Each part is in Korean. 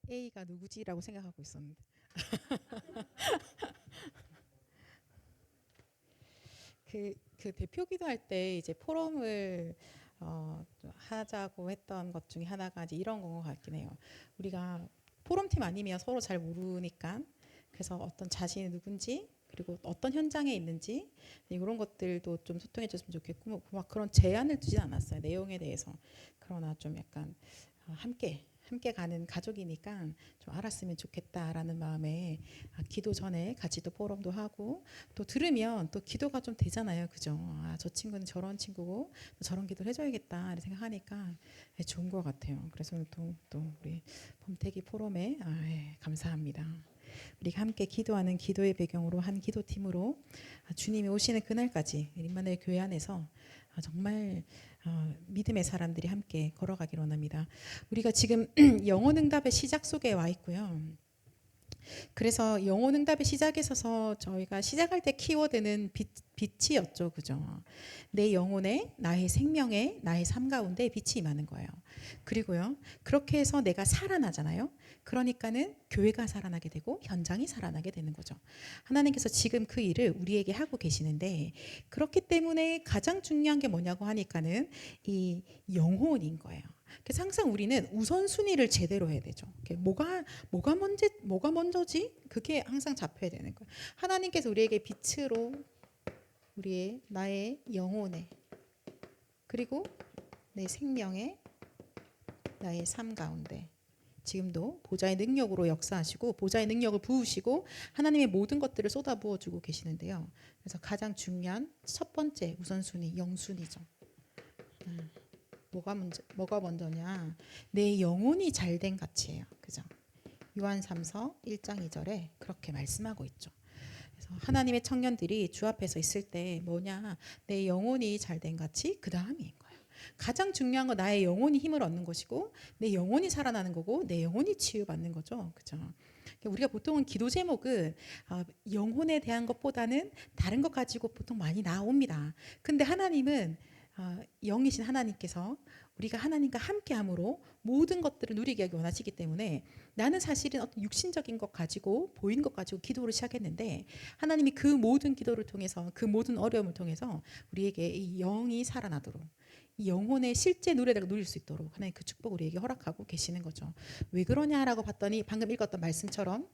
A가 누구지라고 생각하고 있었는데 그 대표 기도할 때 이제 포럼을 하자고 했던 것 중에 하나가 이제 이런 건 것 같긴 해요. 우리가 포럼팀 아니면 서로 잘 모르니까 그래서 어떤 자신이 누군지 그리고 어떤 현장에 있는지 이런 것들도 좀 소통해 줬으면 좋겠고 막 그런 제한을 두진 않았어요. 내용에 대해서. 그러나 좀 약간 함께 가는 가족이니까 좀 알았으면 좋겠다라는 마음에 기도 전에 같이 또 포럼도 하고 또 들으면 또 기도가 좀 되잖아요. 그죠? 저 친구는 저런 친구고 저런 기도를 해줘야겠다 생각하니까 좋은 것 같아요. 그래서 또 우리 봄태기 포럼에 감사합니다. 우리가 함께 기도하는 기도의 배경으로 한 기도팀으로 주님이 오시는 그날까지 임마누엘 교회 안에서 정말 믿음의 사람들이 함께 걸어가기를 원합니다. 우리가 지금 영혼응답의 시작 속에 와 있고요. 그래서 영혼응답의 시작에 서서 저희가 시작할 때 키워드는 빛이었죠. 그죠? 내 영혼에 나의 생명에 나의 삶 가운데 빛이 임하는 거예요. 그리고요. 그렇게 해서 내가 살아나잖아요. 그러니까는 교회가 살아나게 되고 현장이 살아나게 되는 거죠. 하나님께서 지금 그 일을 우리에게 하고 계시는데 그렇기 때문에 가장 중요한 게 뭐냐고 하니까는 이 영혼인 거예요. 그래서 항상 우리는 우선순위를 제대로 해야 되죠. 뭐가 먼저지? 그게 항상 잡혀야 되는 거예요. 하나님께서 우리에게 빛으로 우리의 나의 영혼에 그리고 내 생명에 나의 삶 가운데 지금도 보좌의 능력으로 역사하시고 보좌의 능력을 부으시고 하나님의 모든 것들을 쏟아부어 주고 계시는데요. 그래서 가장 중요한 첫 번째 우선순위 영순위죠. 뭐가 먼저냐? 내 영혼이 잘된 가치예요. 그죠? 요한 3서 1장 2절에 그렇게 말씀하고 있죠. 그래서 하나님의 청년들이 주 앞에서 있을 때 뭐냐? 내 영혼이 잘된 가치 그 다음인 거예요. 가장 중요한 건 나의 영혼이 힘을 얻는 것이고 내 영혼이 살아나는 거고 내 영혼이 치유받는 거죠. 그죠? 우리가 보통은 기도 제목은 영혼에 대한 것보다는 다른 것 가지고 보통 많이 나옵니다. 근데 하나님은 영이신 하나님께서 우리가 하나님과 함께함으로 모든 것들을 누리게 하기 원하시기 때문에 나는 사실은 어떤 육신적인 것 가지고 보인 것 가지고 기도를 시작했는데 하나님이 그 모든 기도를 통해서 그 모든 어려움을 통해서 우리에게 이 영이 살아나도록 이 영혼의 실제 누리를 누릴 수 있도록 하나님 그 축복 우리에게 허락하고 계시는 거죠. 왜 그러냐라고 봤더니 방금 읽었던 말씀처럼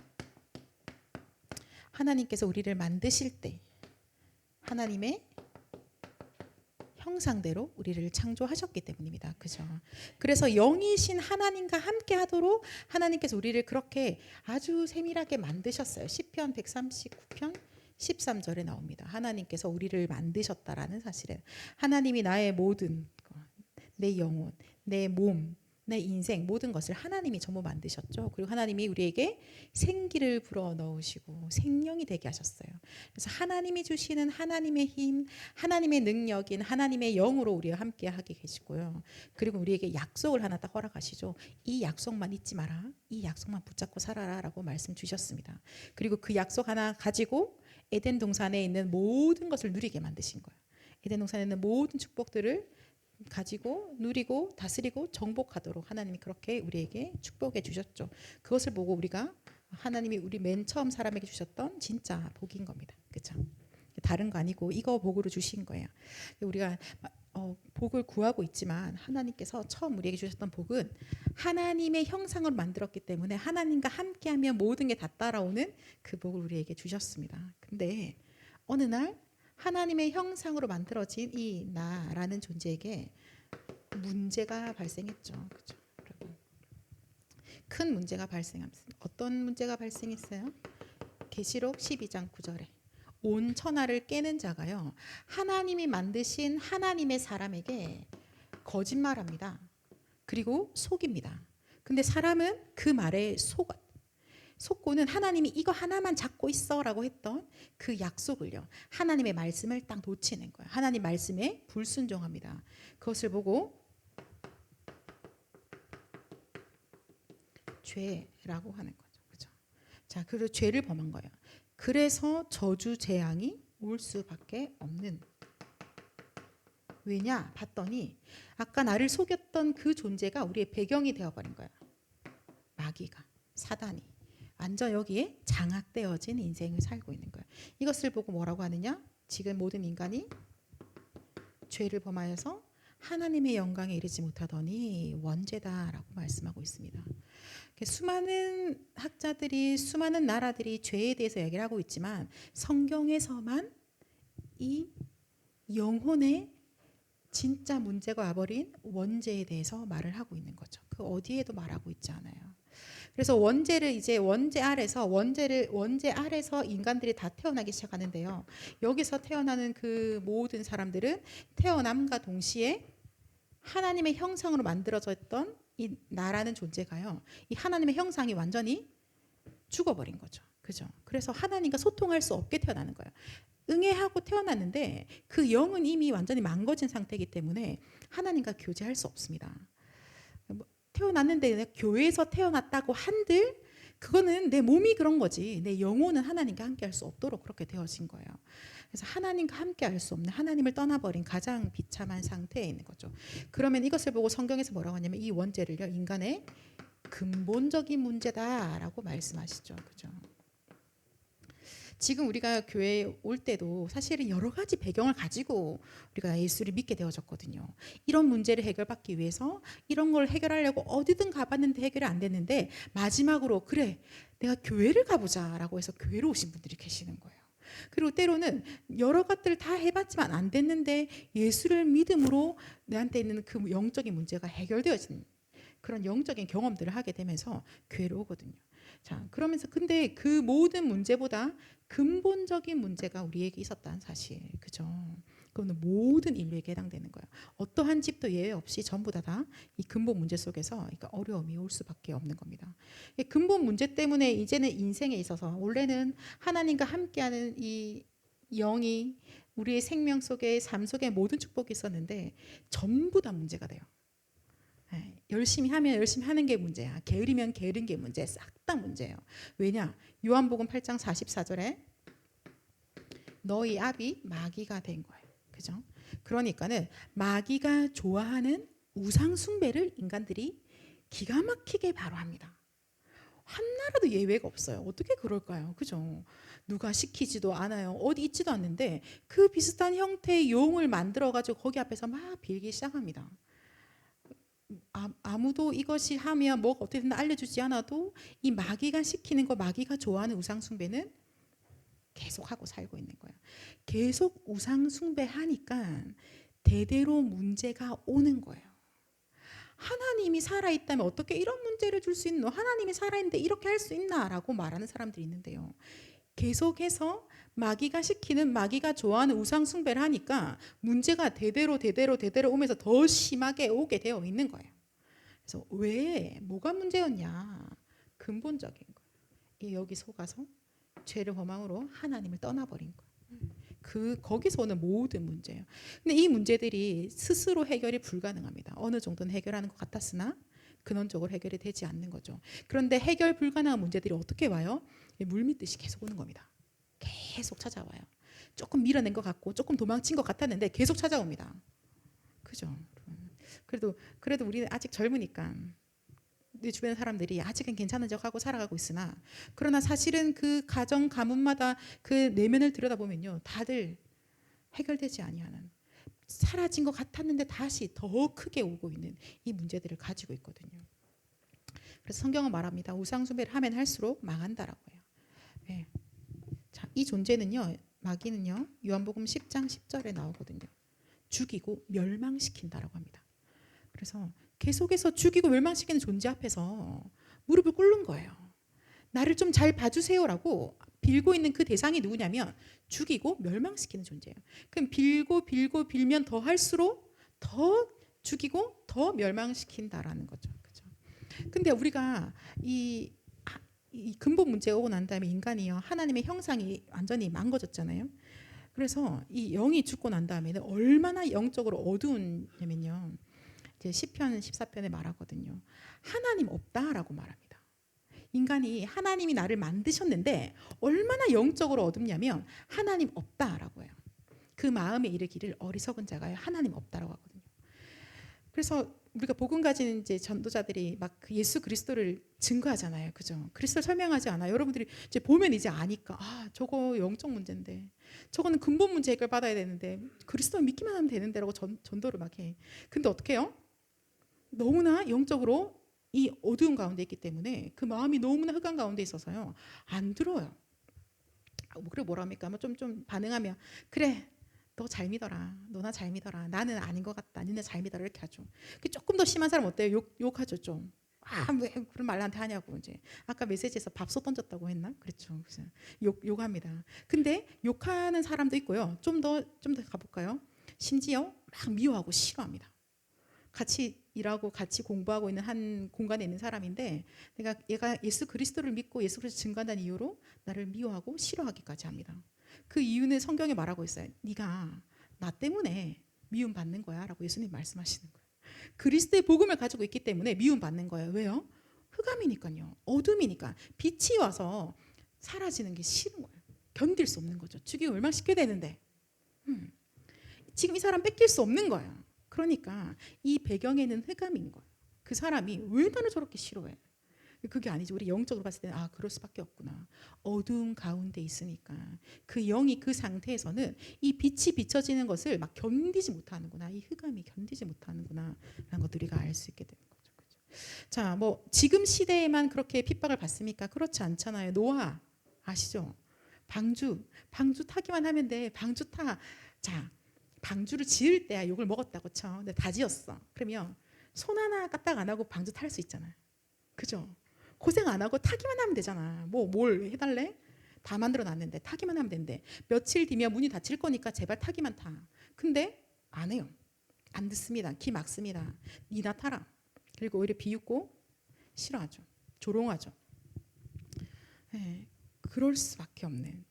하나님께서 우리를 만드실 때 하나님의 형상대로 우리를 창조하셨기 때문입니다. 그죠? 그래서 영이신 하나님과 함께 하도록 하나님께서 우리를 그렇게 아주 세밀하게 만드셨어요. 시편 139편 13절에 나옵니다. 하나님께서 우리를 만드셨다라는 사실은 하나님이 나의 모든 내 영혼, 내 몸, 내 인생 모든 것을 하나님이 전부 만드셨죠. 그리고 하나님이 우리에게 생기를 불어 넣으시고 생명이 되게 하셨어요. 그래서 하나님이 주시는 하나님의 힘, 하나님의 능력인 하나님의 영으로 우리와 함께 하게 계시고요. 그리고 우리에게 약속을 하나 딱 허락하시죠. 이 약속만 잊지 마라. 이 약속만 붙잡고 살아라라고 말씀 주셨습니다. 그리고 그 약속 하나 가지고 에덴 동산에 있는 모든 것을 누리게 만드신 거예요. 에덴 동산에 있는 모든 축복들을 가지고 누리고 다스리고 정복하도록 하나님이 그렇게 우리에게 축복해 주셨죠. 그것을 보고 우리가 하나님이 우리 맨 처음 사람에게 주셨던 진짜 복인 겁니다. 그렇죠? 다른 거 아니고 이거 복으로 주신 거예요. 우리가 복을 구하고 있지만 하나님께서 처음 우리에게 주셨던 복은 하나님의 형상을 만들었기 때문에 하나님과 함께하면 모든 게 다 따라오는 그 복을 우리에게 주셨습니다. 근데 어느 날 하나님의 형상으로 만들어진 이 나라는 존재에게 문제가 발생했죠. 그렇죠? 여러분. 큰 문제가 발생합니다. 어떤 문제가 발생했어요? 계시록 12장 9절에 온 천하를 깨는 자가요. 하나님이 만드신 하나님의 사람에게 거짓말합니다. 그리고 속입니다. 근데 사람은 그 말에 속고는 하나님이 이거 하나만 잡고 있어라고 했던 그 약속을요. 하나님의 말씀을 딱 놓치는 거예요. 하나님 말씀에 불순종합니다. 그것을 보고 죄라고 하는 거죠. 그죠? 자, 그리고 죄를 범한 거예요. 그래서 저주 재앙이 올 수밖에 없는. 왜냐? 봤더니 아까 나를 속였던 그 존재가 우리의 배경이 되어버린 거예요. 마귀가. 사단이 완전 여기에 장악되어진 인생을 살고 있는 거예요. 이것을 보고 뭐라고 하느냐? 지금 모든 인간이 죄를 범하여서 하나님의 영광에 이르지 못하더니 원죄다라고 말씀하고 있습니다. 수많은 학자들이 수많은 나라들이 죄에 대해서 얘기를 하고 있지만 성경에서만 이 영혼의 진짜 문제가 와버린 원죄에 대해서 말을 하고 있는 거죠. 그 어디에도 말하고 있지 않아요. 그래서 원죄를 이제 원죄 아래서 인간들이 다 태어나기 시작하는데요. 여기서 태어나는 그 모든 사람들은 태어남과 동시에 하나님의 형상으로 만들어졌던 이 나라는 존재가요. 이 하나님의 형상이 완전히 죽어버린 거죠. 그죠? 그래서 하나님과 소통할 수 없게 태어나는 거예요. 응애하고 태어났는데 그 영은 이미 완전히 망가진 상태이기 때문에 하나님과 교제할 수 없습니다. 태어났는데 교회에서 태어났다고 한들 그거는 내 몸이 그런 거지 내 영혼은 하나님과 함께 할 수 없도록 그렇게 되어진 거예요. 그래서 하나님과 함께 할 수 없는 하나님을 떠나버린 가장 비참한 상태에 있는 거죠. 그러면 이것을 보고 성경에서 뭐라고 하냐면 이 원죄를요 인간의 근본적인 문제다라고 말씀하시죠. 그죠? 지금 우리가 교회에 올 때도 사실은 여러 가지 배경을 가지고 우리가 예수를 믿게 되어졌거든요. 이런 문제를 해결받기 위해서 이런 걸 해결하려고 어디든 가봤는데 해결이 안 됐는데 마지막으로 그래 내가 교회를 가보자라고 해서 교회로 오신 분들이 계시는 거예요. 그리고 때로는 여러 것들을 다 해봤지만 안 됐는데 예수를 믿음으로 내한테 있는 그 영적인 문제가 해결되어진 그런 영적인 경험들을 하게 되면서 교회로 오거든요. 자, 그러면서 근데 그 모든 문제보다 근본적인 문제가 우리에게 있었다는 사실, 그죠? 그거는 모든 인류에게 해당되는 거예요. 어떠한 집도 예외 없이 전부 다 이 근본 문제 속에서 그러니까 어려움이 올 수밖에 없는 겁니다. 이 근본 문제 때문에 이제는 인생에 있어서 원래는 하나님과 함께하는 이 영이 우리의 생명 속에 삶 속에 모든 축복이 있었는데 전부 다 문제가 돼요. 열심히 하면 열심히 하는 게 문제야. 게으르면 게으른 게 문제. 싹 다 문제예요. 왜냐? 요한복음 8장 44절에 너희 아비 마귀가 된 거예요. 그죠? 그러니까는 마귀가 좋아하는 우상 숭배를 인간들이 기가 막히게 바로 합니다. 하나라도 예외가 없어요. 어떻게 그럴까요? 그죠? 누가 시키지도 않아요. 어디 있지도 않는데 그 비슷한 형태의 용을 만들어가지고 거기 앞에서 막 빌기 시작합니다. 아무도 이것이 하면 뭐가 어떻게 된다 알려주지 않아도 이 마귀가 시키는 거 마귀가 좋아하는 우상 숭배는 계속 하고 살고 있는 거예요. 계속 우상 숭배하니까 대대로 문제가 오는 거예요. 하나님이 살아있다면 어떻게 이런 문제를 줄 수 있노? 하나님이 살아있는데 이렇게 할 수 있나? 라고 말하는 사람들이 있는데요. 계속해서 마귀가 시키는 마귀가 좋아하는 우상 숭배를 하니까 문제가 대대로 오면서 더 심하게 오게 되어 있는 거예요. 그래서 왜 뭐가 문제였냐? 근본적인 거예요. 여기 속아서 죄를 범함으로 하나님을 떠나버린 거예요. 거기서 오는 모든 문제예요. 근데 이 문제들이 스스로 해결이 불가능합니다. 어느 정도는 해결하는 것 같았으나 근원적으로 해결이 되지 않는 거죠. 그런데 해결 불가능한 문제들이 어떻게 와요? 물밀듯이 계속 오는 겁니다. 계속 찾아와요. 조금 밀어낸 것 같고 조금 도망친 것 같았는데 계속 찾아옵니다. 그죠? 그래도 우리는 아직 젊으니까 내 주변 사람들이 아직은 괜찮은 척하고 살아가고 있으나 그러나 사실은 그 가정 가문마다 그 내면을 들여다보면요 다들 해결되지 아니하는 사라진 것 같았는데 다시 더 크게 오고 있는 이 문제들을 가지고 있거든요. 그래서 성경은 말합니다. 우상 숭배를 하면 할수록 망한다라고 해요. 네. 자, 이 존재는요 마귀는요 요한복음 10장 10절에 나오거든요. 죽이고 멸망시킨다라고 합니다. 그래서 계속해서 죽이고 멸망시키는 존재 앞에서 무릎을 꿇는 거예요. 나를 좀 잘 봐주세요라고 빌고 있는 그 대상이 누구냐면 죽이고 멸망시키는 존재예요. 그럼 빌면 더 할수록 더 죽이고 더 멸망시킨다라는 거죠. 그죠? 근데 우리가 이 근본 문제가 오고 난 다음에 인간이요 하나님의 형상이 완전히 망가졌잖아요. 그래서 이 영이 죽고 난 다음에는 얼마나 영적으로 어두우냐면요. 이제 시편 14편에 말하거든요. 하나님 없다라고 말합니다. 인간이 하나님이 나를 만드셨는데 얼마나 영적으로 어둡냐면 하나님 없다라고 해요. 그 마음에 이르기를 어리석은 자가 하나님 없다라고 하거든요. 그래서 우리가 복음 가진 이제 전도자들이 막 그 예수 그리스도를 증거하잖아요. 그죠? 그리스도를 설명하지 않아요. 여러분들이 이제 보면 이제 아니까 저거 영적 문제인데 저거는 근본 문제 해결 받아야 되는데 그리스도 믿기만 하면 되는데라고 전도를 막 해. 근데 어떻게 해요? 너무나 영적으로 이 어두운 가운데 있기 때문에 그 마음이 너무나 흑암 가운데 있어서요. 안 들어요. 그래 뭐라 합니까? 좀 반응하면 그래 너 잘 믿어라. 너나 잘 믿어라. 나는 아닌 것 같다. 니네 잘 믿어라. 이렇게 하죠. 조금 더 심한 사람 어때요? 욕하죠 좀. 왜 그런 말 나한테 하냐고 이제. 아까 메시지에서 밥솥 던졌다고 했나? 그렇죠. 그래서 욕합니다. 근데 욕하는 사람도 있고요. 좀 더 가볼까요? 심지어 막 미워하고 싫어합니다. 같이 일하고 같이 공부하고 있는 한 공간에 있는 사람인데 얘가 예수 그리스도를 믿고 예수 그리스도 증거한다는 이유로 나를 미워하고 싫어하기까지 합니다. 그 이유는 성경에 말하고 있어요. 네가 나 때문에 미움 받는 거야 라고 예수님 말씀하시는 거예요. 그리스도의 복음을 가지고 있기 때문에 미움 받는 거예요. 왜요? 흑암이니까요. 어둠이니까 빛이 와서 사라지는 게 싫은 거예요. 견딜 수 없는 거죠. 죽이고 멸망시켜야 되는데 지금 이 사람 뺏길 수 없는 거예요. 그러니까 이 배경에는 흑암인 거예요. 그 사람이 왜 나를 저렇게 싫어해? 그게 아니지. 우리 영적으로 봤을 때는 그럴 수밖에 없구나. 어두운 가운데 있으니까 그 영이 그 상태에서는 이 빛이 비춰지는 것을 막 견디지 못하는구나. 이 흑암이 견디지 못하는구나 라는 것들 우리가 알 수 있게 되는 거죠. 그렇죠? 자, 뭐 지금 시대에만 그렇게 핍박을 받습니까? 그렇지 않잖아요. 노아 아시죠? 방주 타기만 하면 돼. 방주 타. 자, 방주를 지을 때야 욕을 먹었다고 쳐. 근데 다 지었어. 그러면 손 하나 까딱 안 하고 방주 탈 수 있잖아요. 그죠? 고생 안 하고 타기만 하면 되잖아. 뭘 해달래? 다 만들어 놨는데 타기만 하면 된대. 며칠 뒤면 문이 닫힐 거니까 제발 타기만 타. 근데 안 해요. 안 듣습니다. 기 막습니다. 니나 타라. 그리고 오히려 비웃고 싫어하죠. 조롱하죠. 네, 그럴 수밖에 없는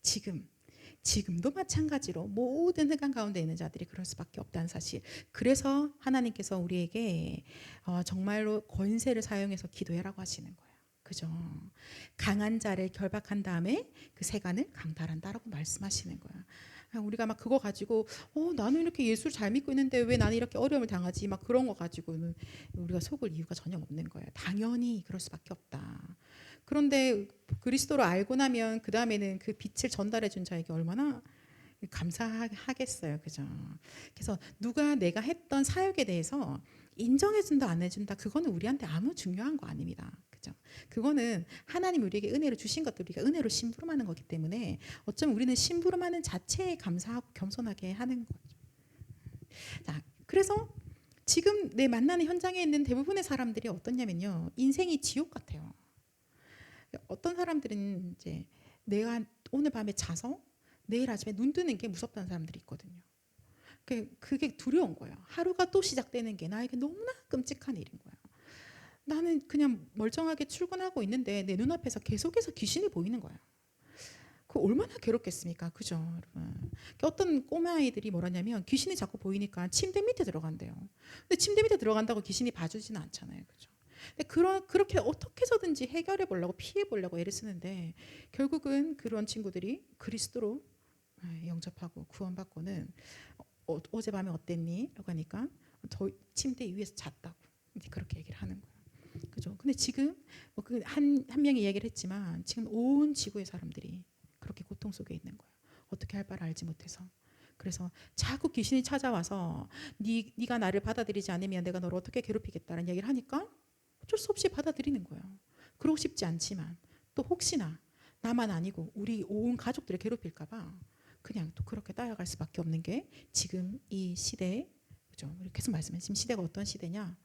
지금도 마찬가지로 모든 흑암 가운데 있는 자들이 그럴 수밖에 없다는 사실. 그래서 하나님께서 우리에게 정말로 권세를 사용해서 기도해라고 하시는 거예요. 그죠? 강한 자를 결박한 다음에 그 세간을 강탈한다라고 말씀하시는 거야. 우리가 막 그거 가지고 나는 이렇게 예수를 잘 믿고 있는데 왜 나는 이렇게 어려움을 당하지? 막 그런 거 가지고는 우리가 속을 이유가 전혀 없는 거예요. 당연히 그럴 수밖에 없다. 그런데 그리스도를 알고 나면 그 다음에는 그 빛을 전달해 준 자에게 얼마나 감사하겠어요. 그죠? 그래서 누가 내가 했던 사역에 대해서 인정해 준다 안 해준다 그거는 우리한테 아무 중요한 거 아닙니다. 그죠? 그거는 하나님 우리에게 은혜를 주신 것들 우리가 은혜로 심부름하는 거기 때문에 어쩌면 우리는 심부름하는 자체에 감사하고 겸손하게 하는 거죠. 자, 그래서 지금 내 만나는 현장에 있는 대부분의 사람들이 어떻냐면요. 인생이 지옥 같아요. 어떤 사람들은 이제 내가 오늘 밤에 자서 내일 아침에 눈 뜨는 게 무섭다는 사람들이 있거든요. 그게 두려운 거예요. 하루가 또 시작되는 게 나에게 너무나 끔찍한 일인 거예요. 나는 그냥 멀쩡하게 출근하고 있는데 내 눈앞에서 계속해서 귀신이 보이는 거예요. 그 얼마나 괴롭겠습니까? 그죠, 여러분? 어떤 꼬마아이들이 뭐라냐면 귀신이 자꾸 보이니까 침대 밑에 들어간대요. 근데 침대 밑에 들어간다고 귀신이 봐주지는 않잖아요. 그죠? 근데 그렇게 어떻게 해서든지 해결해 보려고 피해 보려고 애를 쓰는데 결국은 그런 친구들이 그리스도로 영접하고 구원받고는 어젯밤에 어땠니? 라고 하니까 저 침대 위에서 잤다고 이제 그렇게 얘기를 하는 거예요. 그죠? 근데 지금 한 명이 얘기를 했지만 지금 온 지구의 사람들이 그렇게 고통 속에 있는 거예요. 어떻게 할 바를 알지 못해서. 그래서 자꾸 귀신이 찾아와서 네가 나를 받아들이지 않으면 내가 너를 어떻게 괴롭히겠다는 얘기를 하니까 어쩔 수 없이 받아들이는 거예요. 그러고 싶지 않지만 또 혹시나 나만 아니고 우리 온 가족들을 괴롭힐까 봐 그냥 또 그렇게 따라갈 수밖에 없는 게 지금 이 시대에 그죠? 계속 말씀해. 지금 시대가 어떤 시대냐?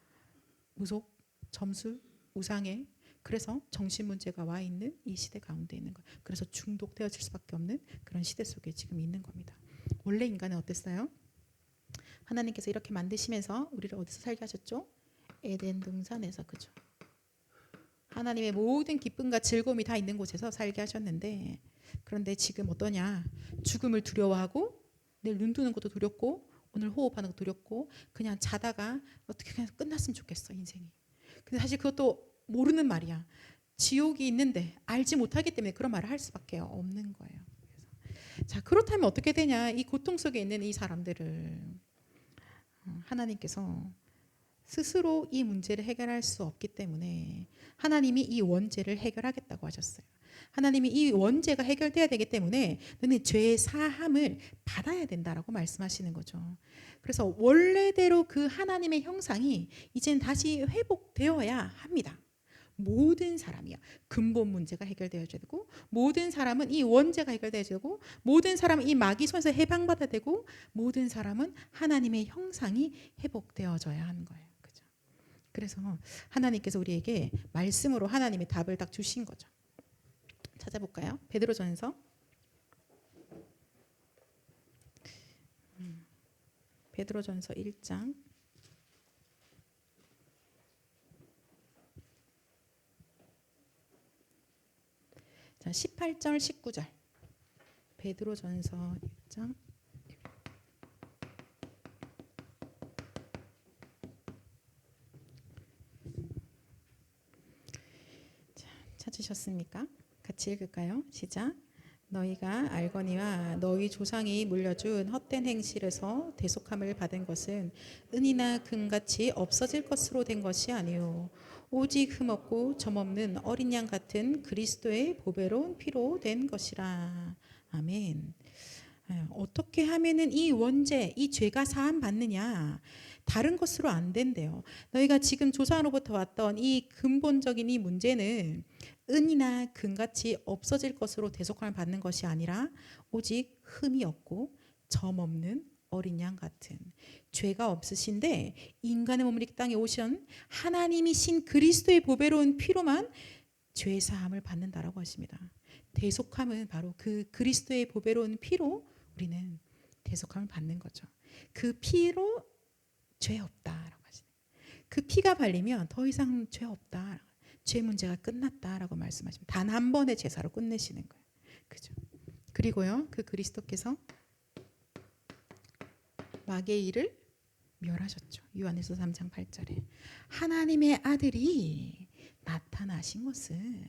무속, 점술, 우상에 그래서 정신 문제가 와 있는 이 시대 가운데 있는 거예요. 그래서 중독되어질 수밖에 없는 그런 시대 속에 지금 있는 겁니다. 원래 인간은 어땠어요? 하나님께서 이렇게 만드시면서 우리를 어디서 살게 하셨죠? 에덴 동산에서. 그죠? 하나님의 모든 기쁨과 즐거움이 다 있는 곳에서 살게 하셨는데 그런데 지금 어떠냐? 죽음을 두려워하고 내일 눈 뜨는 것도 두렵고 오늘 호흡하는 것도 두렵고 그냥 자다가 어떻게 그냥 끝났으면 좋겠어 인생이. 근데 사실 그것도 모르는 말이야. 지옥이 있는데 알지 못하기 때문에 그런 말을 할 수밖에 없는 거예요. 자, 그렇다면 어떻게 되냐? 이 고통 속에 있는 이 사람들을 하나님께서 스스로 이 문제를 해결할 수 없기 때문에 하나님이 이 원죄를 해결하겠다고 하셨어요. 하나님이 이 원죄가 해결돼야 되기 때문에 너는 죄의 사함을 받아야 된다라고 말씀하시는 거죠. 그래서 원래대로 그 하나님의 형상이 이젠 다시 회복되어야 합니다. 모든 사람이요. 근본 문제가 해결되어야 되고, 모든 사람은 이 원죄가 해결되어야 되고, 모든 사람은 이 마귀 손에서 해방받아야 되고, 모든 사람은 하나님의 형상이 회복되어져야 하는 거예요. 그죠? 그래서 하나님께서 우리에게 말씀으로 하나님의 답을 딱 주신 거죠. 찾아볼까요? 베드로전서 베드로전서 1장 자, 18절 19절 베드로전서 1장 자, 찾으셨습니까? 같이 읽을까요? 시작. 너희가 알거니와 너희 조상이 물려준 헛된 행실에서 대속함을 받은 것은 은이나 금같이 없어질 것으로 된 것이 아니요 오직 흠없고 점없는 어린 양 같은 그리스도의 보배로운 피로 된 것이라. 아멘. 어떻게 하면은 이 원죄, 이 죄가 사함 받느냐? 다른 것으로 안 된대요. 너희가 지금 조상으로부터 왔던 이 근본적인 이 문제는 은이나 금같이 없어질 것으로 대속함을 받는 것이 아니라 오직 흠이 없고 점 없는 어린 양 같은 죄가 없으신데 인간의 몸을 이 땅에 오신 하나님이신 그리스도의 보배로운 피로만 죄 사함을 받는다라고 하십니다. 대속함은 바로 그 그리스도의 보배로운 피로 우리는 대속함을 받는 거죠. 그 피로 죄 없다라고 하시네요. 그 피가 발리면 더 이상 죄 없다. 죄 문제가 끝났다라고 말씀하십니다. 단 한 번의 제사로 끝내시는 거예요. 그죠? 그리고요, 그 그리스도께서 마귀의 일을 멸하셨죠. 요한일서 3장 8절에 하나님의 아들이 나타나신 것은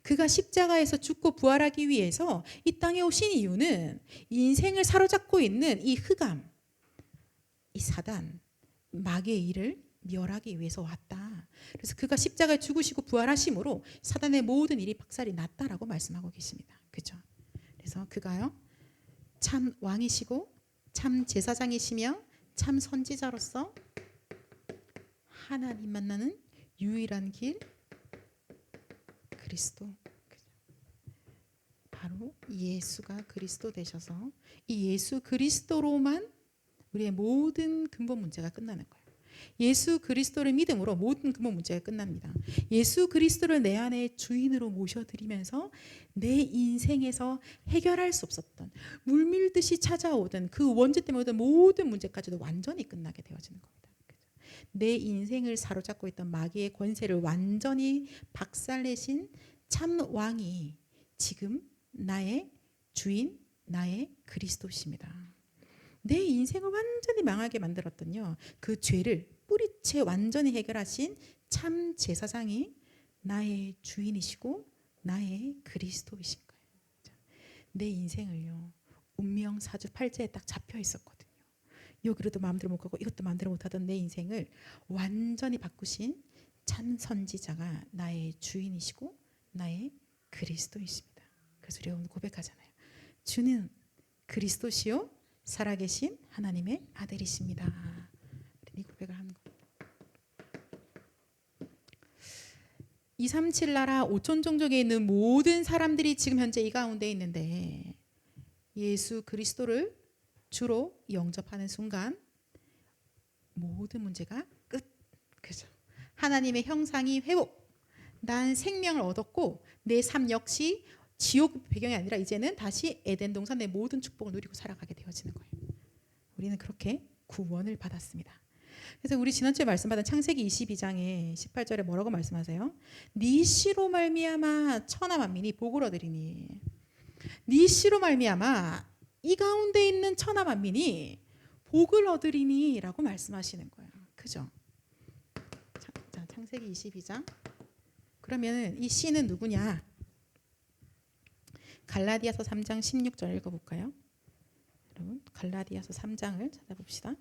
그가 십자가에서 죽고 부활하기 위해서 이 땅에 오신 이유는 인생을 사로잡고 있는 이 흑암, 이 사단, 마귀의 일을 멸하기 위해서 왔다. 그래서 그가 십자가에 죽으시고 부활하심으로 사단의 모든 일이 박살이 났다라고 말씀하고 계십니다. 그죠? 그래서 그가요 참 왕이시고 참 제사장이시며 참 선지자로서 하나님 만나는 유일한 길 그리스도. 바로 예수가 그리스도 되셔서 이 예수 그리스도로만 우리의 모든 근본 문제가 끝나는 거예요. 예수 그리스도를 믿음으로 모든 근본 문제가 끝납니다. 예수 그리스도를 내 안에 주인으로 모셔드리면서 내 인생에서 해결할 수 없었던 물밀듯이 찾아오던 그 원죄 때문에 오던 모든 문제까지도 완전히 끝나게 되어지는 겁니다. 내 인생을 사로잡고 있던 마귀의 권세를 완전히 박살내신 참 왕이 지금 나의 주인, 나의 그리스도십니다. 내 인생을 완전히 망하게 만들었던요 그 죄를 뿌리채 완전히 해결하신 참 제사장이 나의 주인이시고 나의 그리스도이신 거예요. 내 인생을요 운명 사주팔자에 딱 잡혀 있었거든요. 여기로도 마음대로 못 가고 이것도 마음대로 못하던 내 인생을 완전히 바꾸신 참 선지자가 나의 주인이시고 나의 그리스도이십니다. 그래서 우리가 오늘 고백하잖아요. 주는 그리스도시요 살아계신 하나님의 아들이십니다. 이 고백을 하는 거예요. 237 나라 5천 종족에 있는 모든 사람들이 지금 현재 이 가운데 있는데 예수 그리스도를 주로 영접하는 순간 모든 문제가 끝. 그죠? 하나님의 형상이 회복. 난 생명을 얻었고 내 삶 역시 지옥 배경이 아니라 이제는 다시 에덴 동산 내 모든 축복을 누리고 살아가게 되어지는 거예요. 우리는 그렇게 구원을 받았습니다. 그래서 우리 지난주에 말씀받은 창세기 22장에 18절에 뭐라고 말씀하세요? 네 씨로 말미암아 천하 만민이 복을 얻으리니. 네 씨로 말미암아 이 가운데 있는 천하 만민이 복을 얻으리니 라고 말씀하시는 거예요. 그죠? 자, 창세기 22장. 그러면 이 씨는 누구냐? 갈라디아서 3장 16절 읽어볼까요? 여러분 갈라디아서 3장을 찾아봅시다.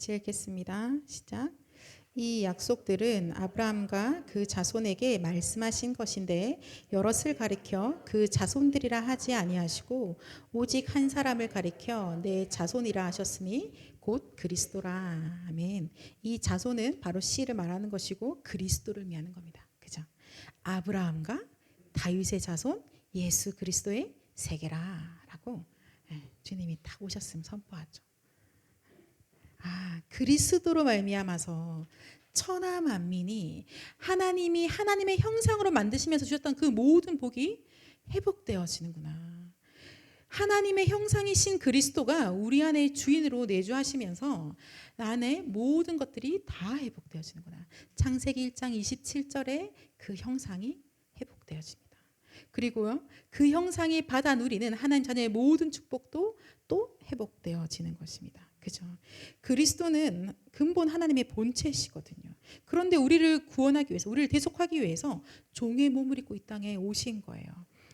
같이 읽겠습니다. 시작. 이 약속들은 아브라함과 그 자손에게 말씀하신 것인데 여럿을 가리켜 그 자손들이라 하지 아니하시고 오직 한 사람을 가리켜 내 자손이라 하셨으니 곧 그리스도라. 아멘. 이 자손은 바로 씨를 말하는 것이고 그리스도를 의미하는 겁니다. 그죠? 아브라함과 다윗의 자손 예수 그리스도의 세계라라고 주님이 딱 오셨으면 선포하죠. 그리스도로 말미암아서 천하 만민이 하나님이 하나님의 형상으로 만드시면서 주셨던 그 모든 복이 회복되어지는구나. 하나님의 형상이신 그리스도가 우리 안에 주인으로 내주하시면서 안에 모든 것들이 다 회복되어지는구나. 창세기 1장 27절에 그 형상이 회복되어집니다. 그리고요, 그 형상이 받아 누리는 하나님 자녀의 모든 축복도 또 회복되어지는 것입니다. 그죠? 그리스도는 근본 하나님의 본체시거든요. 그런데 우리를 구원하기 위해서, 우리를 대속하기 위해서 종의 몸을 입고 이 땅에 오신 거예요.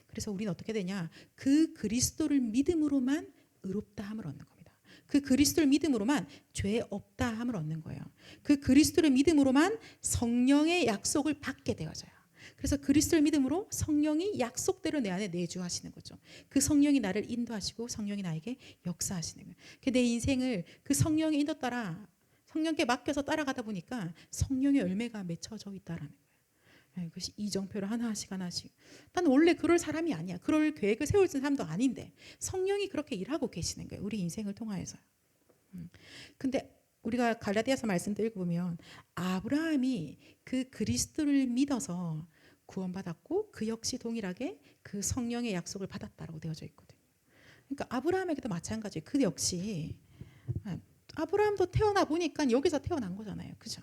그래서 우리는 어떻게 되냐? 그 그리스도를 믿음으로만 의롭다함을 얻는 겁니다. 그 그리스도를 믿음으로만 죄 없다함을 얻는 거예요. 그 그리스도를 믿음으로만 성령의 약속을 받게 되어져요. 그래서 그리스도를 믿음으로 성령이 약속대로 내 안에 내주하시는 거죠. 그 성령이 나를 인도하시고 성령이 나에게 역사하시는 거예요. 내 인생을 그 성령의 인도 따라 성령께 맡겨서 따라가다 보니까 성령의 열매가 맺혀져 있다라는 거예요. 그것이 이정표를 하나씩 하나씩. 난 원래 그럴 사람이 아니야. 그럴 계획을 세울 사람도 아닌데 성령이 그렇게 일하고 계시는 거예요. 우리 인생을 통하여서요. 근데 우리가 갈라디아서 말씀도 읽어보면 아브라함이 그 그리스도를 믿어서 구원받았고 그 역시 동일하게 그 성령의 약속을 받았다라고 되어져 있거든요. 그러니까 아브라함에게도 마찬가지예요. 그 역시 아브라함도 태어나 보니까 여기서 태어난 거잖아요. 그죠?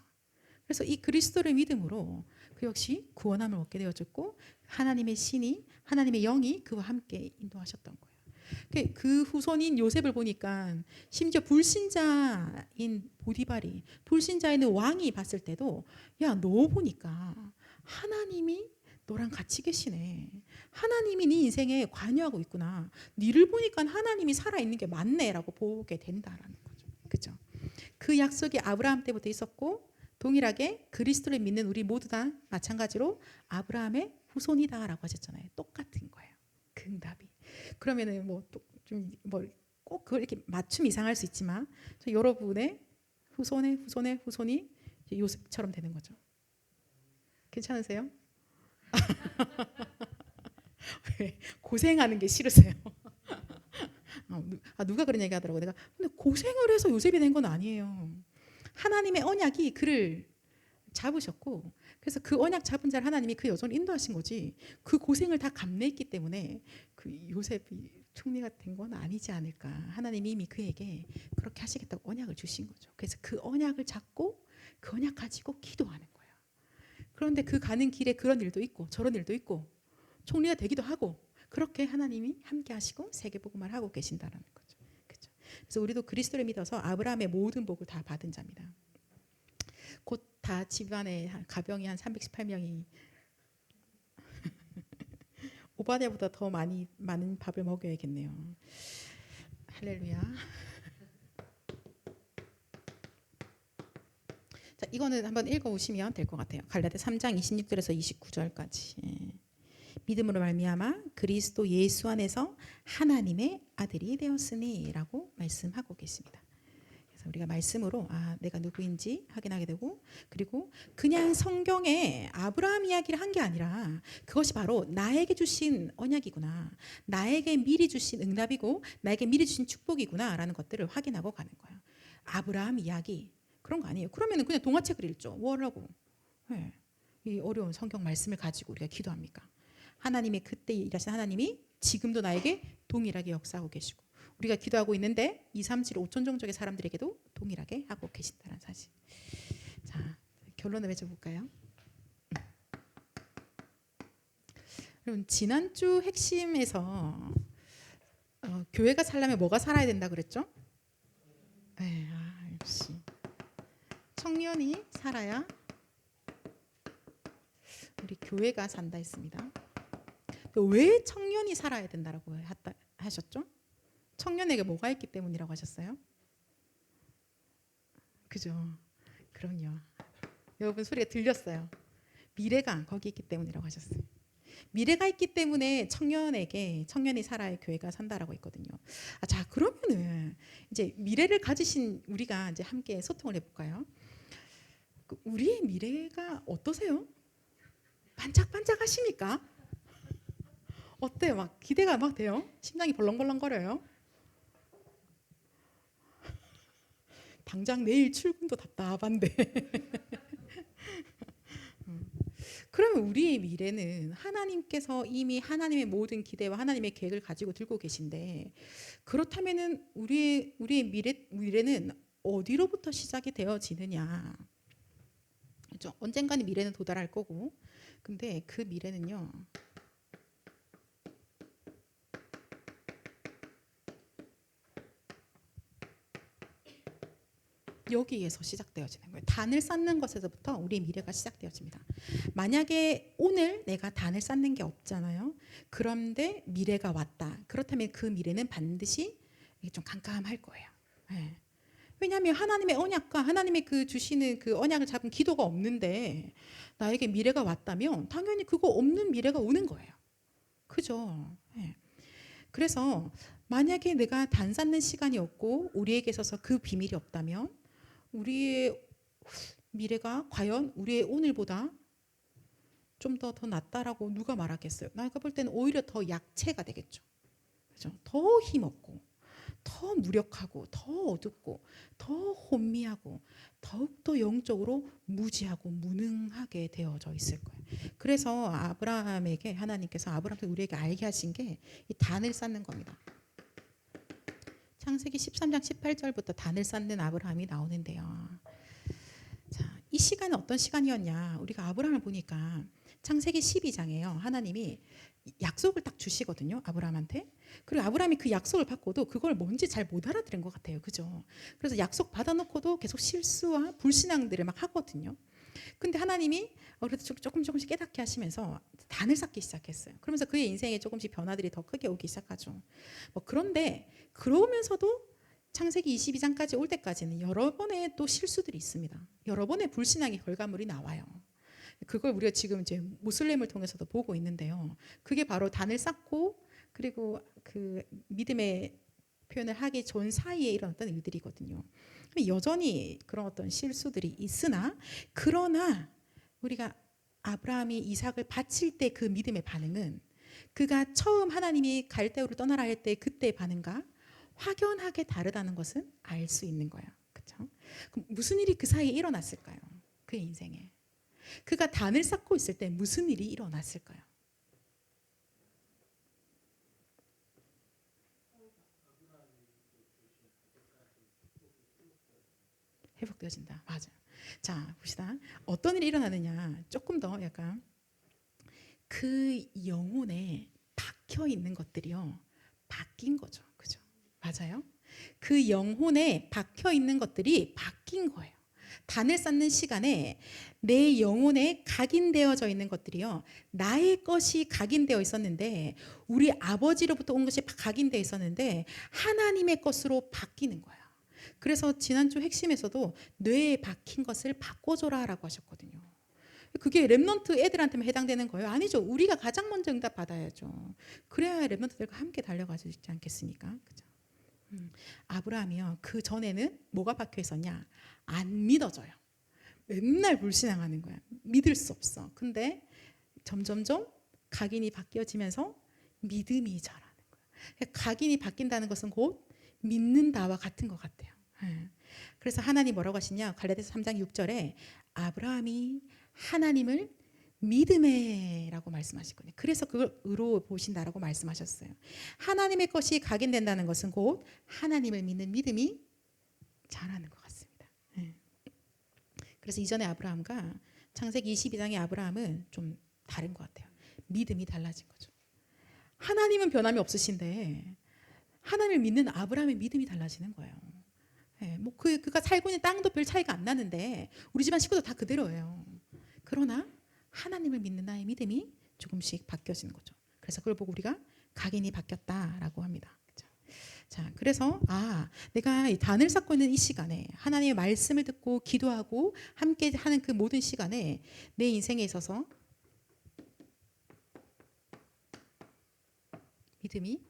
그래서 이 그리스도를 믿음으로 그 역시 구원함을 얻게 되어졌고 하나님의 신이 하나님의 영이 그와 함께 인도하셨던 거예요. 그 후손인 요셉을 보니까 심지어 불신자인 보디발이 불신자인 왕이 봤을 때도 야, 너 보니까 하나님이 너랑 같이 계시네. 하나님이 네 인생에 관여하고 있구나. 니를 보니까 하나님이 살아있는 게 맞네라고 보게 된다라는 거죠. 그죠? 그 약속이 아브라함 때부터 있었고 동일하게 그리스도를 믿는 우리 모두 다 마찬가지로 아브라함의 후손이다라고 하셨잖아요. 똑같은 거예요. 그 응답이. 그러면은 꼭 그걸 이렇게 맞춤 이상할 수 있지만 여러분의 후손의 후손의 후손이 요셉처럼 되는 거죠. 괜찮으세요? 왜? 고생하는 게 싫으세요? 누가 그런 얘기 하더라고. 내가 근데 고생을 해서 요셉이 된 건 아니에요. 하나님의 언약이 그를 잡으셨고 그래서 그 언약 잡은 자를 하나님이 그 여정을 인도하신 거지 그 고생을 다 감내했기 때문에 그 요셉이 총리가 된 건 아니지 않을까. 하나님이 이미 그에게 그렇게 하시겠다고 언약을 주신 거죠. 그래서 그 언약을 잡고 그 언약 가지고 기도하는 거예요. 그런데 그 가는 길에 그런 일도 있고 저런 일도 있고 총리가 되기도 하고 그렇게 하나님이 함께 하시고 세계복음을 하고 계신다는 거죠. 그렇죠? 그래서 우리도 그리스도를 믿어서 아브라함의 모든 복을 다 받은 자입니다. 곧 다 집안에 가병이 한 318명이 오바댜보다 더 많은 밥을 먹여야겠네요. 할렐루야. 자, 이거는 한번 읽어보시면 될 것 같아요. 갈라디아 3장 26절에서 29절까지. 믿음으로 말미암아 그리스도 예수 안에서 하나님의 아들이 되었으니라고 말씀하고 계십니다. 그래서 우리가 말씀으로 내가 누구인지 확인하게 되고 그리고 그냥 성경에 아브라함 이야기를 한 게 아니라 그것이 바로 나에게 주신 언약이구나. 나에게 미리 주신 응답이고 나에게 미리 주신 축복이구나라는 것들을 확인하고 가는 거예요. 아브라함 이야기 그런 거 아니에요. 그러면 그냥 동화책을 읽죠. 뭐라고? 네. 이 어려운 성경 말씀을 가지고 우리가 기도합니까? 하나님의 그때 일하신 하나님이 지금도 나에게 동일하게 역사하고 계시고 우리가 기도하고 있는데 2, 3, 7, 5천 종족의 사람들에게도 동일하게 하고 계신다는 사실. 자, 결론을 맺어볼까요? 여러분 지난주 핵심에서 교회가 살려면 뭐가 살아야 된다 그랬죠? 네, 역시 청년이 살아야 우리 교회가 산다 했습니다. 왜 청년이 살아야 된다라고 하셨죠? 청년에게 뭐가 있기 때문이라고 하셨어요? 그죠? 그럼요. 여러분 소리가 들렸어요. 미래가 거기 있기 때문이라고 하셨어요. 미래가 있기 때문에 청년이 살아야 교회가 산다라고 했거든요. 자, 그러면은 이제 미래를 가지신 우리가 이제 함께 소통을 해볼까요? 우리의 미래가 어떠세요? 반짝반짝하십니까? 어때요? 막 기대가 막 돼요? 심장이 벌렁벌렁거려요? 당장 내일 출근도 답답한데. 그러면 우리의 미래는 하나님께서 이미 하나님의 모든 기대와 하나님의 계획을 가지고 들고 계신데, 그렇다면은 우리의 미래는 어디로부터 시작이 되어지느냐? 그렇죠? 언젠가는 미래는 도달할 거고, 근데 그 미래는요. 여기에서 시작되어지는 거예요. 단을 쌓는 것에서부터 우리의 미래가 시작되어집니다. 만약에 오늘 내가 단을 쌓는 게 없잖아요. 그런데 미래가 왔다. 그렇다면 그 미래는 반드시 좀 깜깜할 거예요. 네. 왜냐하면 하나님의 언약과 하나님의 그 주시는 그 언약을 잡은 기도가 없는데 나에게 미래가 왔다면 당연히 그거 없는 미래가 오는 거예요. 그죠? 네. 그래서 만약에 내가 단 쌓는 시간이 없고 우리에게 있어서 그 비밀이 없다면 우리의 미래가 과연 우리의 오늘보다 좀 더 낫다라고 누가 말하겠어요? 내가 볼 때는 오히려 더 약체가 되겠죠. 그죠? 더 힘없고, 더 무력하고, 더 어둡고, 더 혼미하고, 더욱더 영적으로 무지하고 무능하게 되어져 있을 거예요. 그래서 아브라함에게 하나님께서 아브라함한테 우리에게 알게 하신 게 이 단을 쌓는 겁니다. 창세기 13장 18절부터 단을 쌓는 아브라함이 나오는데요. 자, 이 시간은 어떤 시간이었냐? 우리가 아브라함을 보니까 창세기 12장에요. 하나님이 약속을 딱 주시거든요. 아브라함한테. 그리고 아브라함이 그 약속을 받고도 그걸 뭔지 잘 못 알아들은 것 같아요. 그죠? 그래서 약속 받아놓고도 계속 실수와 불신앙들을 막 하거든요. 근데 하나님이 그래도 조금씩 깨닫게 하시면서 단을 쌓기 시작했어요. 그러면서 그의 인생에 조금씩 변화들이 더 크게 오기 시작하죠. 그런데 그러면서도 창세기 22장까지 올 때까지는 여러 번의 또 실수들이 있습니다. 여러 번의 불신앙의 결과물이 나와요. 그걸 우리가 지금 이제 무슬림을 통해서도 보고 있는데요. 그게 바로 단을 쌓고 그리고 그 믿음의 표현을 하기 전 사이에 일어났던 일들이거든요. 여전히 그런 어떤 실수들이 있으나 그러나 우리가 아브라함이 이삭을 바칠 때 그 믿음의 반응은 그가 처음 하나님이 갈대우를 떠나라 할 때 그때의 반응과 확연하게 다르다는 것은 알 수 있는 거예요. 그렇죠? 그럼 무슨 일이 그 사이에 일어났을까요? 그의 인생에. 그가 단을 쌓고 있을 때 무슨 일이 일어났을까요? 회복되어진다. 맞아요. 자, 봅시다. 어떤 일이 일어나느냐. 조금 더 약간 그 영혼에 박혀 있는 것들이요. 바뀐 거죠. 그죠? 맞아요? 그 영혼에 박혀 있는 것들이 바뀐 거예요. 단을 쌓는 시간에 내 영혼에 각인되어져 있는 것들이요. 나의 것이 각인되어 있었는데 우리 아버지로부터 온 것이 각인되어 있었는데 하나님의 것으로 바뀌는 거예요. 그래서 지난주 핵심에서도 뇌에 박힌 것을 바꿔줘라라고 하셨거든요. 그게 랩넌트 애들한테만 해당되는 거예요? 아니죠. 우리가 가장 먼저 응답 받아야죠. 그래야 랩넌트들과 함께 달려갈 수 있지 않겠습니까? 그죠? 아브라함이요. 그 전에는 뭐가 박혀 있었냐? 안 믿어져요. 맨날 불신앙하는 거야. 믿을 수 없어. 근데 점점점 각인이 바뀌어지면서 믿음이 자라는 거야. 각인이 바뀐다는 것은 곧 믿는다와 같은 것 같아요. 그래서 하나님 뭐라고 하시냐? 갈라디아서 3장 6절에 아브라함이 하나님을 믿음에라고 말씀하시거든요. 그래서 그걸 의로 보신다라고 말씀하셨어요. 하나님의 것이 각인된다는 것은 곧 하나님을 믿는 믿음이 자라는 것 같습니다. 그래서 이전의 아브라함과 창세기 22장의 아브라함은 좀 다른 것 같아요. 믿음이 달라진 거죠. 하나님은 변함이 없으신데 하나님을 믿는 아브라함의 믿음이 달라지는 거예요. 그가 살고 있는 땅도 별 차이가 안 나는데 우리 집안 식구도 다 그대로예요. 그러나 하나님을 믿는 나의 믿음이 조금씩 바뀌어지는 거죠. 그래서 그걸 보고 우리가 각인이 바뀌었다라고 합니다. 그렇죠? 자, 그래서 내가 이 단을 쌓고 있는 이 시간에 하나님의 말씀을 듣고 기도하고 함께 하는 그 모든 시간에 내 인생에 있어서 믿음이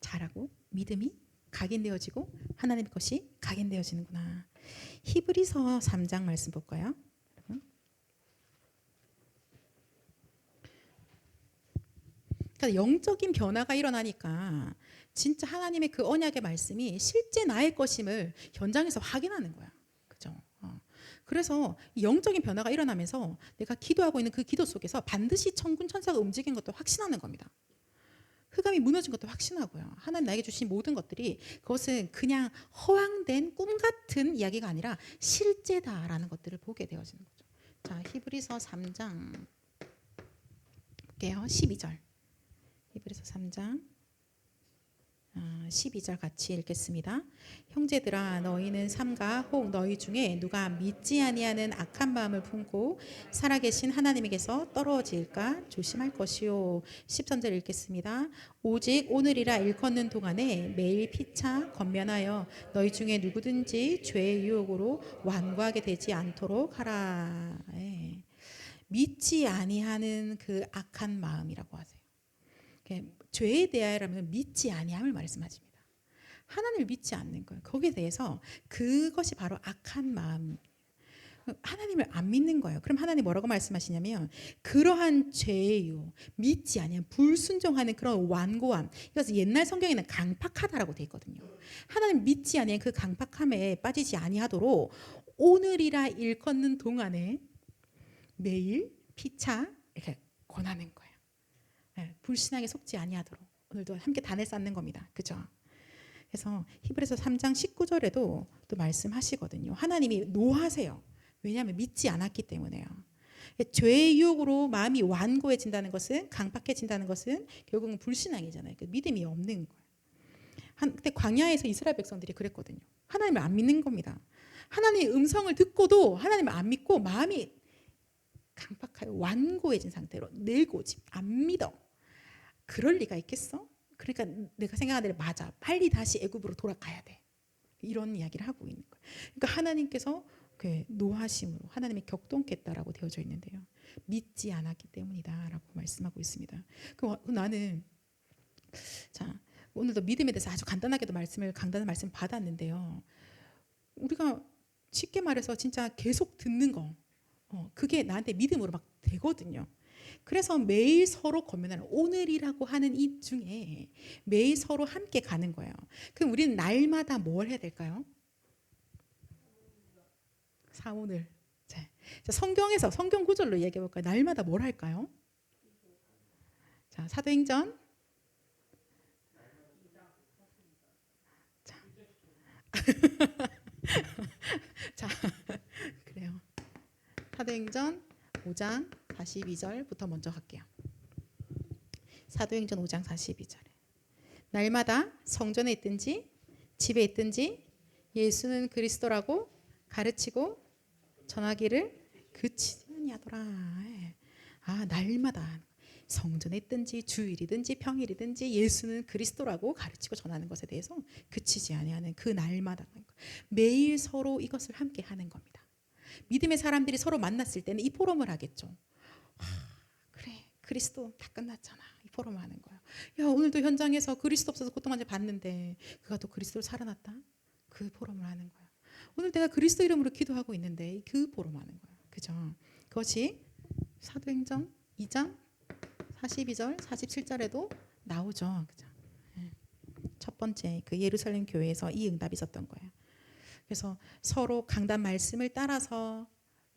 자라고 믿음이 각인되어지고 하나님의 것이 각인되어지는구나. 히브리서 3장 말씀 볼까요? 그러니까 영적인 변화가 일어나니까 진짜 하나님의 그 언약의 말씀이 실제 나의 것임을 현장에서 확인하는 거야. 그죠? 그래서 영적인 변화가 일어나면서 내가 기도하고 있는 그 기도 속에서 반드시 천군 천사가 움직인 것도 확신하는 겁니다. 흑암이 무너진 것도 확신하고요. 하나님 나에게 주신 모든 것들이 그것은 그냥 허황된 꿈 같은 이야기가 아니라 실제다라는 것들을 보게 되어지는 거죠. 자, 히브리서 3장 볼게요. 12절. 히브리서 3장 12절 같이 읽겠습니다. 형제들아 너희는 삼가 혹 너희 중에 누가 믿지 아니하는 악한 마음을 품고 살아계신 하나님에게서 떨어질까 조심할 것이요. 13절 읽겠습니다. 오직 오늘이라 일컫는 동안에 매일 피차 건면하여 너희 중에 누구든지 죄의 유혹으로 완고하게 되지 않도록 하라. 믿지 아니하는 그 악한 마음이라고 하세요. 죄에 대하여라면 믿지 아니함을 말씀하십니다. 하나님을 믿지 않는 거예요. 거기에 대해서 그것이 바로 악한 마음. 하나님을 안 믿는 거예요. 그럼 하나님 뭐라고 말씀하시냐면 그러한 죄요, 믿지 아니함, 불순종하는 그런 완고함. 그래서 옛날 성경에는 강팍하다라고 되어 있거든요. 하나님 믿지 아니한 그 강팍함에 빠지지 아니하도록 오늘이라 일컫는 동안에 매일 피차 이렇게 권하는 거예요. 불신앙에 속지 아니하도록 오늘도 함께 단을 쌓는 겁니다. 그죠? 그래서 히브리서 3장 19절에도 또 말씀하시거든요. 하나님이 노하세요. 왜냐하면 믿지 않았기 때문에요. 죄의 유혹으로 마음이 완고해진다는 것은, 강팍해진다는 것은 결국은 불신앙이잖아요. 믿음이 없는 거예요. 그때 광야에서 이스라엘 백성들이 그랬거든요. 하나님을 안 믿는 겁니다. 하나님의 음성을 듣고도 하나님을 안 믿고 마음이 강팍하여 완고해진 상태로 내고집 안 믿어. 그럴 리가 있겠어? 그러니까 내가 생각하는 대로 맞아. 빨리 다시 애굽으로 돌아가야 돼. 이런 이야기를 하고 있는 거예요. 그러니까 하나님께서 그 노하심으로 하나님의 격동했다라고 되어져 있는데요. 믿지 않았기 때문이다라고 말씀하고 있습니다. 그럼 나는 자 오늘도 믿음에 대해서 아주 간단하게도 강단한 말씀 받았는데요. 우리가 쉽게 말해서 진짜 계속 듣는 거 그게 나한테 믿음으로 막 되거든요. 그래서 매일 서로 권면하는 오늘이라고 하는 이 중에 매일 서로 함께 가는 거예요. 그럼 우리는 날마다 뭘 해야 될까요? 사오늘. 자, 성경에서 성경 구절로 얘기해 볼까요? 날마다 뭘 할까요? 자, 사도행전. 자, 자 그래요. 사도행전 5장 42절부터 먼저 갈게요. 사도행전 5장 42절에 날마다 성전에 있든지 집에 있든지 예수는 그리스도라고 가르치고 전하기를 그치지 아니하더라. 날마다 성전에 있든지 주일이든지 평일이든지 예수는 그리스도라고 가르치고 전하는 것에 대해서 그치지 아니하는 그 날마다 매일 서로 이것을 함께 하는 겁니다. 믿음의 사람들이 서로 만났을 때는 이 포럼을 하겠죠. 그래 그리스도 다 끝났잖아. 이 포럼을 하는 거야. 야 오늘도 현장에서 그리스도 없어서 고통한지 봤는데 그가 또 그리스도를 살아났다. 그 포럼을 하는 거야. 오늘 내가 그리스도 이름으로 기도하고 있는데 그 포럼 하는 거야. 그죠? 그것이 사도행전 2장 42절 47절에도 나오죠. 그죠? 첫 번째 그 예루살렘 교회에서 이 응답이 있었던 거예요. 그래서 서로 강단 말씀을 따라서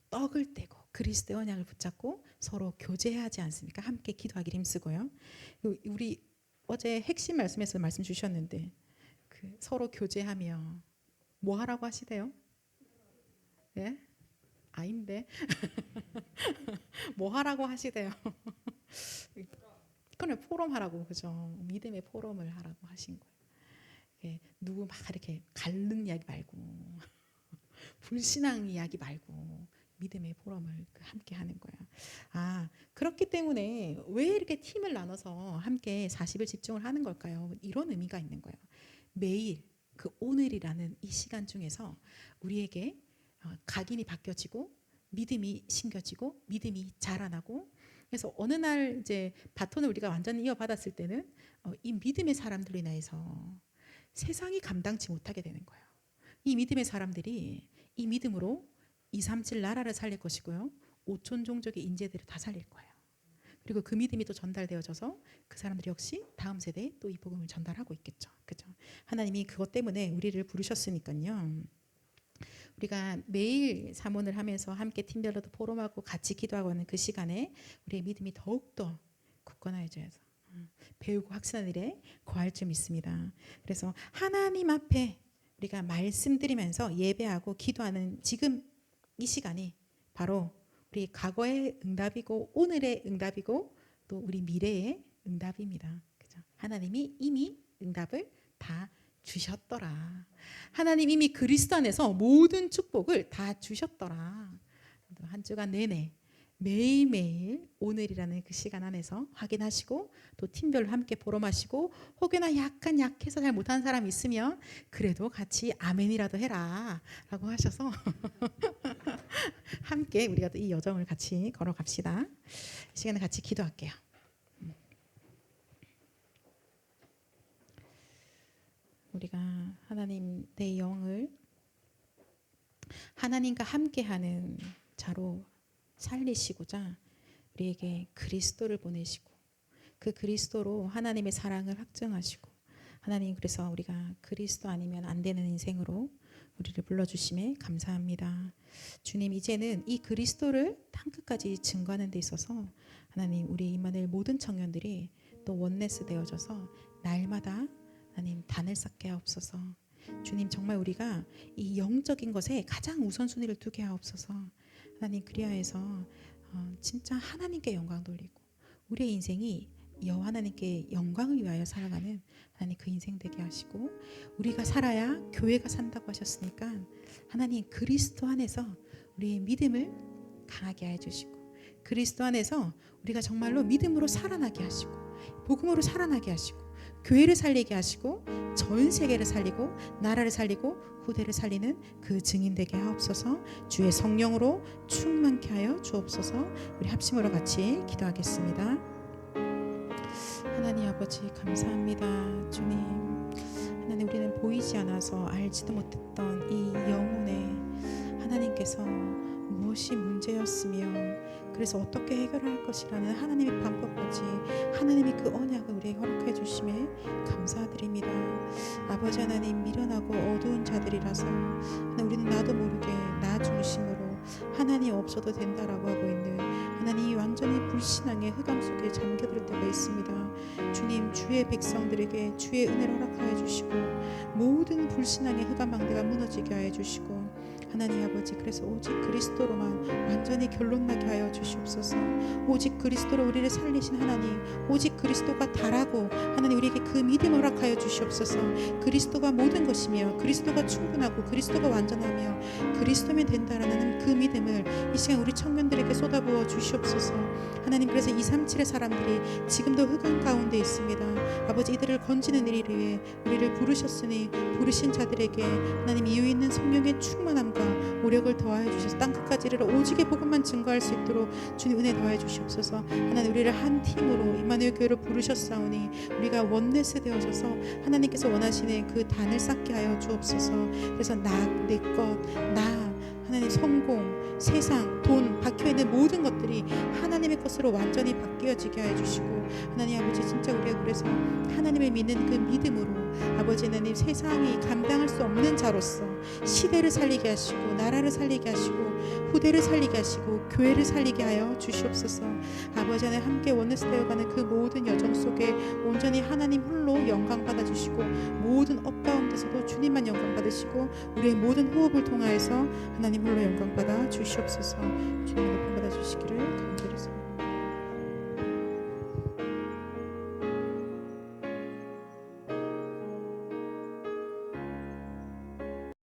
떡을 떼고 그리스도의 언약을 붙잡고 서로 교제하지 않습니까? 함께 기도하기를 힘쓰고요. 우리 어제 핵심 말씀에서 말씀 주셨는데 그 서로 교제하며 뭐 하라고 하시대요? 예? 아닌데 뭐 하라고 하시대요? 그냥 포럼하라고 그죠? 믿음의 포럼을 하라고 하신 거예요. 누구 막 이렇게 갈등 이야기 말고 불신앙 이야기 말고 믿음의 포럼을 함께 하는 거예요. 그렇기 때문에 왜 이렇게 팀을 나눠서 함께 40일 집중을 하는 걸까요? 이런 의미가 있는 거예요. 매일 그 오늘이라는 이 시간 중에서 우리에게 각인이 바뀌어지고 믿음이 심겨지고 믿음이 자라나고, 그래서 어느 날 이제 바톤을 우리가 완전히 이어받았을 때는 이 믿음의 사람들로 인해서 세상이 감당치 못하게 되는 거예요. 이 믿음의 사람들이 이 믿음으로 237 나라를 살릴 것이고요. 5천 종족의 인재들을 다 살릴 거예요. 그리고 그 믿음이 또 전달되어져서 그 사람들이 역시 다음 세대에 또 이 복음을 전달하고 있겠죠. 그죠? 하나님이 그것 때문에 우리를 부르셨으니까요. 우리가 매일 사모를 하면서 함께 팀별로도 포럼하고 같이 기도하고 하는 그 시간에 우리의 믿음이 더욱더 굳건해져서 배우고 확신하는 일에 거할 줄 믿습니다. 그래서 하나님 앞에 우리가 말씀드리면서 예배하고 기도하는 지금 이 시간이 바로 우리 과거의 응답이고 오늘의 응답이고 또 우리 미래의 응답입니다. 그죠? 하나님이 이미 응답을 다 주셨더라. 하나님 이미 그리스도 안에서 모든 축복을 다 주셨더라. 한 주간 내내 매일매일 오늘이라는 그 시간 안에서 확인하시고 또 팀별로 함께 보름하시고, 혹여나 약간 약해서 잘 못하는 사람이 있으면 그래도 같이 아멘이라도 해라 라고 하셔서 함께 우리가 또 이 여정을 같이 걸어갑시다. 이 시간에 같이 기도할게요. 우리가 하나님 내 영을 하나님과 함께하는 자로 살리시고자 우리에게 그리스도를 보내시고 그 그리스도로 하나님의 사랑을 확증하시고, 하나님 그래서 우리가 그리스도 아니면 안 되는 인생으로 우리를 불러주심에 감사합니다. 주님, 이제는 이 그리스도를 땅끝까지 증거하는 데 있어서 하나님 우리 임마누엘 모든 청년들이 또 원네스 되어져서 날마다 하나님 단을 쌓게 하옵소서. 주님, 정말 우리가 이 영적인 것에 가장 우선순위를 두게 하옵소서. 하나님 그리하여서 진짜 하나님께 영광 돌리고 우리의 인생이 여호와 하나님께 영광을 위하여 살아가는 하나님 그 인생 되게 하시고, 우리가 살아야 교회가 산다고 하셨으니까 하나님 그리스도 안에서 우리의 믿음을 강하게 해주시고 그리스도 안에서 우리가 정말로 믿음으로 살아나게 하시고 복음으로 살아나게 하시고 교회를 살리게 하시고 전 세계를 살리고 나라를 살리고 후대를 살리는 그 증인 되게 하옵소서. 주의 성령으로 충만케 하여 주옵소서. 우리 합심으로 같이 기도하겠습니다. 하나님 아버지 감사합니다. 주님, 하나님 우리는 보이지 않아서 알지도 못했던 이 영혼에 하나님께서 무엇이 문제였으며 그래서 어떻게 해결할 것이라는 하나님의 방법까지 하나님이 그 언약을 우리에게 허락해 주심에 감사드립니다. 아버지 하나님, 미련하고 어두운 자들이라서 우리는 나도 모르게 나 중심으로 하나님 없어도 된다라고 하고 있는 하나님 완전히 불신앙의 흑암 속에 잠겨들 때가 있습니다. 주님, 주의 백성들에게 주의 은혜를 허락하여 주시고 모든 불신앙의 흑암 망대가 무너지게 하여 주시고 하나님 아버지, 그래서 오직 그리스도로만 완전히 결론나게 하여 주시옵소서. 오직 그리스도로 우리를 살리신 하나님, 오직 그리스도가 다라고 하나님 우리에게 그 믿음을 허락하여 주시옵소서. 그리스도가 모든 것이며 그리스도가 충분하고 그리스도가 완전하며 그리스도면 된다라는 그 믿음을 이 시간 우리 청년들에게 쏟아부어 주시옵소서. 하나님, 그래서 237의 사람들이 지금도 흑암 가운데 있습니다. 아버지, 이들을 건지는 일을 위해 우리를 부르셨으니 부르신 자들에게 하나님 이유 있는 성령의 충만함과 오력을 더하여 주셔서 땅끝까지 이르러 오직의 복음만 증거할 수 있도록 주님 은혜 더하여 주시옵소서. 하나님, 우리를 한 팀으로 임마누엘 교회로 부르셨사오니 우리가 원네스 되어져서 하나님께서 원하시는 그 단을 쌓게 하여 주옵소서. 그래서 나, 내 것, 나, 하나님 성공, 세상, 돈 박혀있는 모든 것들이 하나님의 것으로 완전히 바뀌어지게 하여 주시고, 하나님 아버지, 진짜 우리가 그래서 하나님을 믿는 그 믿음으로 아버지 하나님 세상이 감당할 수 없는 자로서 시대를 살리게 하시고 나라를 살리게 하시고 후대를 살리게 하시고 교회를 살리게 하여 주시옵소서. 아버지 하나님, 함께 원네스 되어가는 그 모든 여정 속에 온전히 하나님 홀로 영광 받아주시고 모든 업 가운데서도 주님만 영광 받으시고 우리의 모든 호흡을 통하여서 하나님 홀로 영광 받아 주시옵소서. 주님을 높임 받아 주시기를 간절히